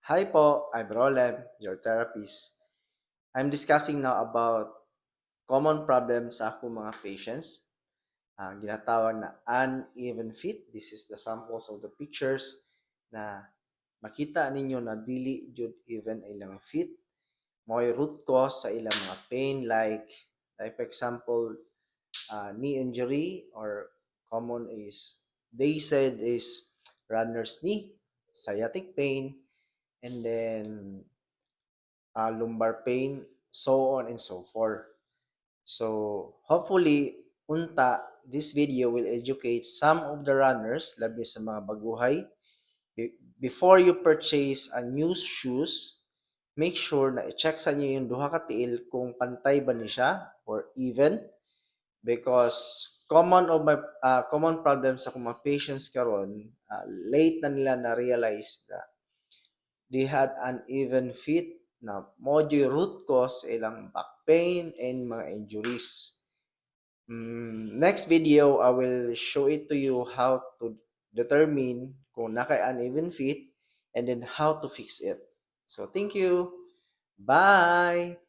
Hi po, I'm Rolem, your therapist. I'm discussing now about common problems sa akong mga patients. Ginatawag na uneven fit. This is the samples of the pictures na makita ninyo na dili jud even ilang fit. Mo'y root cause sa ilang mga pain like for example, knee injury or common is they said is runner's knee, sciatic pain, and then lumbar pain, so on and so forth. So, hopefully, this video will educate some of the runners, labi sa mga baguhay. Before you purchase a new shoes, make sure na i-check sa inyo yung duha ka tiil kung pantay ba ni siya or even because common problems sa mga patients karon late na nila na realize na they had uneven feet na mojo root cause ilang back pain and mga injuries. Next video, I will show it to you how to determine kung naka uneven feet and then how to fix it. So, thank you. Bye!